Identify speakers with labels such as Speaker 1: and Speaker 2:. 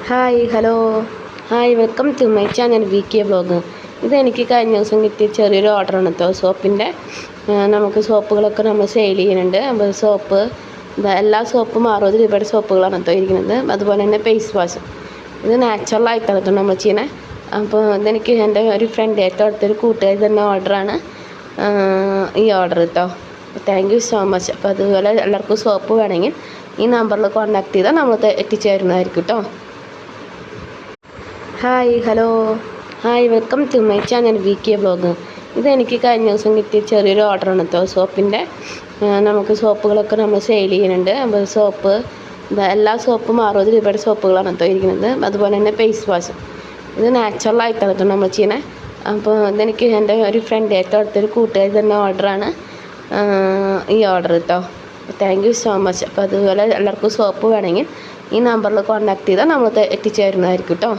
Speaker 1: Hello welcome to my channel VK vlog. ഇതെനിക്ക് കഴിഞ്ഞ ദിവസം കിട്ടിയ ചെറിയൊരു ഓർഡറാണ് കേട്ടോ. സോപ്പിൻ്റെ നമുക്ക് സോപ്പുകളൊക്കെ നമ്മൾ സെയിൽ ചെയ്യുന്നുണ്ട്. അപ്പോൾ സോപ്പ് എല്ലാ സോപ്പും 60 രൂപയുടെ സോപ്പുകളാണ് കേട്ടോ ഇരിക്കുന്നത്. അതുപോലെ തന്നെ ഫേസ് വാഷ് ഇത് നാച്ചുറലായിട്ടാണ് കേട്ടോ നമ്മൾ ചെയ്യണേ. അപ്പോൾ ഇതെനിക്ക് എൻ്റെ ഒരു ഫ്രണ്ട് ഏറ്റവും അടുത്തൊരു കൂട്ടുകാരി തന്നെ ഓർഡറാണ് ഈ ഓർഡർ കേട്ടോ. Thank you so much. അപ്പോൾ അതുപോലെ എല്ലാവർക്കും സോപ്പ് വേണമെങ്കിൽ ഈ നമ്പറിൽ കോൺടാക്ട് ചെയ്താൽ നമ്മൾ എത്തിച്ചു തരുന്നതായിരിക്കും കേട്ടോ. Hello welcome to my channel VK vlog. ഇതെനിക്ക് കഴിഞ്ഞ ദിവസം കിട്ടിയ ചെറിയൊരു ഓർഡറാണ് കേട്ടോ. സോപ്പിൻ്റെ നമുക്ക് സോപ്പുകളൊക്കെ നമ്മൾ സെയിൽ ചെയ്യുന്നുണ്ട്. അപ്പോൾ സോപ്പ് എല്ലാ സോപ്പും 60 രൂപയുടെ സോപ്പുകളാണ് കേട്ടോ ഇരിക്കുന്നത്. അതുപോലെ തന്നെ ഫേസ് വാഷ് ഇത് നാച്ചുറലായിട്ടാണ് കേട്ടോ നമ്മൾ ചെയ്യണേ. അപ്പോൾ ഇതെനിക്ക് എൻ്റെ ഒരു ഫ്രണ്ട് ഏറ്റവും അടുത്തൊരു കൂട്ടുകാരി തന്നെ ഓർഡറാണ് ഈ ഓർഡർ കേട്ടോ. Thank you so much. അപ്പോൾ അതുപോലെ എല്ലാവർക്കും സോപ്പ് വേണമെങ്കിൽ ഈ നമ്പറിൽ കോൺടാക്ട് ചെയ്താൽ നമ്മൾ എത്തിച്ചു തരുന്നതായിരിക്കും കേട്ടോ.